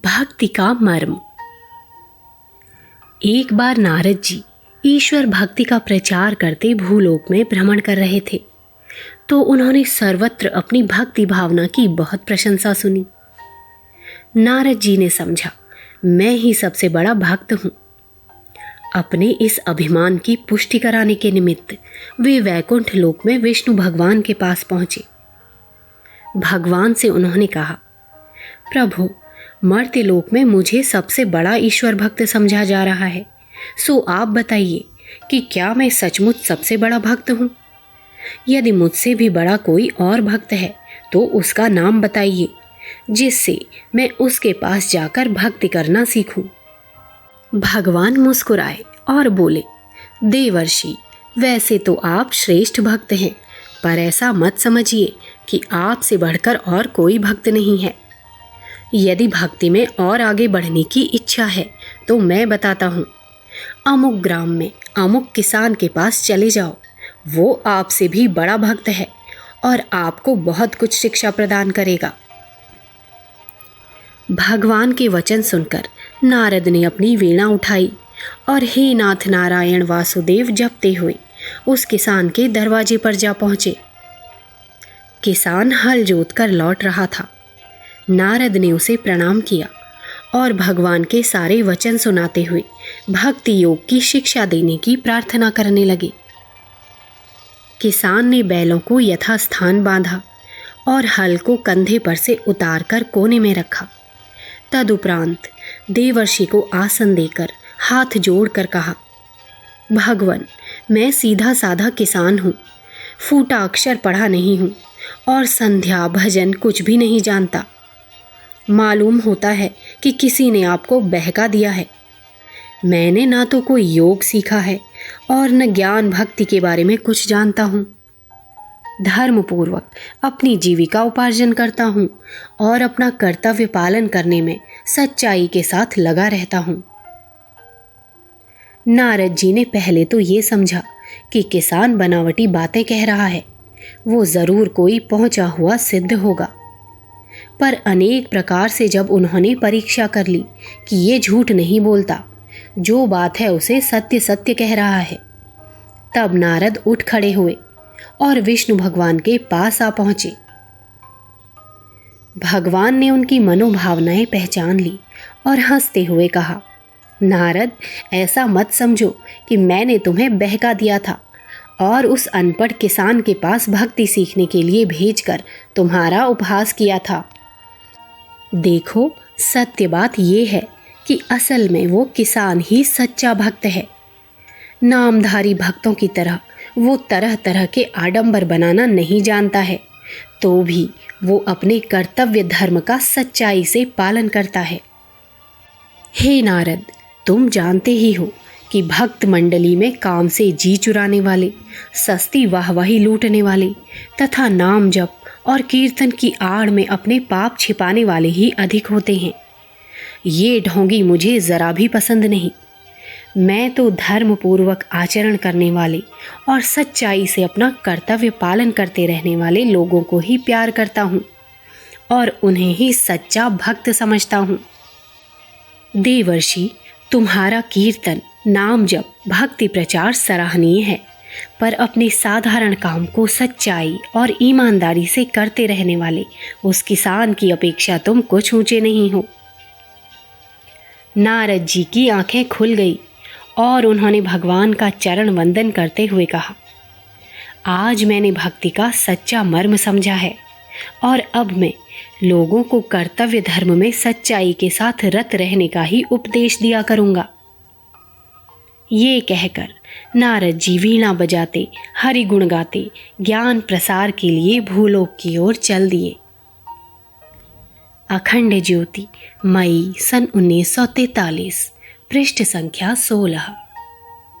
भक्ति का मर्म। एक बार नारद जी ईश्वर भक्ति का प्रचार करते भूलोक में भ्रमण कर रहे थे, तो उन्होंने सर्वत्र अपनी भक्ति भावना की बहुत प्रशंसा सुनी। नारद जी ने समझा, मैं ही सबसे बड़ा भक्त हूँ। अपने इस अभिमान की पुष्टि कराने के निमित्त वे वैकुंठ लोक में विष्णु भगवान के पास पहुंचे। भगवान से उन्होंने कहा, प्रभु, मर्त्य लोक में मुझे सबसे बड़ा ईश्वर भक्त समझा जा रहा है, सो आप बताइए कि क्या मैं सचमुच सबसे बड़ा भक्त हूँ? यदि मुझसे भी बड़ा कोई और भक्त है तो उसका नाम बताइए, जिससे मैं उसके पास जाकर भक्ति करना सीखूं। भगवान मुस्कुराए और बोले, देवर्षि, वैसे तो आप श्रेष्ठ भक्त हैं, पर ऐसा मत समझिए कि आपसे बढ़कर और कोई भक्त नहीं है। यदि भक्ति में और आगे बढ़ने की इच्छा है तो मैं बताता हूँ। अमुक ग्राम में अमुक किसान के पास चले जाओ, वो आपसे भी बड़ा भक्त है और आपको बहुत कुछ शिक्षा प्रदान करेगा। भगवान के वचन सुनकर नारद ने अपनी वीणा उठाई और हे नाथ नारायण वासुदेव जपते हुए उस किसान के दरवाजे पर जा पहुँचे। किसान हल जोत कर लौट रहा था। नारद ने उसे प्रणाम किया और भगवान के सारे वचन सुनाते हुए भक्ति योग की शिक्षा देने की प्रार्थना करने लगे। किसान ने बैलों को यथास्थान बांधा और हल को कंधे पर से उतारकर कोने में रखा। तदुपरांत देवर्षि को आसन देकर हाथ जोड़कर कहा, भगवन, मैं सीधा साधा किसान हूँ, फूटा अक्षर पढ़ा नहीं हूँ और संध्या भजन कुछ भी नहीं जानता। मालूम होता है कि किसी ने आपको बहका दिया है। मैंने ना तो कोई योग सीखा है और न ज्ञान भक्ति के बारे में कुछ जानता हूँ। धर्मपूर्वक अपनी जीविका उपार्जन करता हूँ और अपना कर्तव्य पालन करने में सच्चाई के साथ लगा रहता हूँ। नारद जी ने पहले तो ये समझा कि किसान बनावटी बातें कह रहा है, वो जरूर कोई पहुंचा हुआ सिद्ध होगा। पर अनेक प्रकार से जब उन्होंने परीक्षा कर ली कि ये झूठ नहीं बोलता, जो बात है उसे सत्य सत्य कह रहा है, तब नारद उठ खड़े हुए और विष्णु भगवान के पास आ पहुंचे। भगवान ने उनकी मनोभावनाएं पहचान ली और हंसते हुए कहा, नारद, ऐसा मत समझो कि मैंने तुम्हें बहका दिया था और उस अनपढ़ किसान के पास भक्ति सीखने के लिए भेजकर तुम्हारा उपहास किया था। देखो, सत्य बात यह है कि असल में वो किसान ही सच्चा भक्त है। नामधारी भक्तों की तरह वो तरह तरह के आडंबर बनाना नहीं जानता है, तो भी वो अपने कर्तव्य धर्म का सच्चाई से पालन करता है। हे नारद, तुम जानते ही हो कि भक्त मंडली में काम से जी चुराने वाले, सस्ती वाहवाही लूटने वाले तथा नाम जप और कीर्तन की आड़ में अपने पाप छिपाने वाले ही अधिक होते हैं। ये ढोंगी मुझे ज़रा भी पसंद नहीं। मैं तो धर्मपूर्वक आचरण करने वाले और सच्चाई से अपना कर्तव्य पालन करते रहने वाले लोगों को ही प्यार करता हूँ और उन्हें ही सच्चा भक्त समझता हूँ। देवर्षि, तुम्हारा कीर्तन, नाम जप, भक्ति प्रचार सराहनीय है, पर अपने साधारण काम को सच्चाई और ईमानदारी से करते रहने वाले उस किसान की अपेक्षा तुम कुछ ऊंचे नहीं हो। नारद जी की आंखें खुल गई और उन्होंने भगवान का चरण वंदन करते हुए कहा, आज मैंने भक्ति का सच्चा मर्म समझा है और अब मैं लोगों को कर्तव्य धर्म में सच्चाई के साथ रत रहने का ही उपदेश दिया करूंगा। ये कहकर नारद जी वीणा बजाते, हरि गुण गाते ज्ञान प्रसार के लिए भूलोक की ओर चल दिए। अखंड ज्योति, मई सन 1943, पृष्ठ संख्या 16।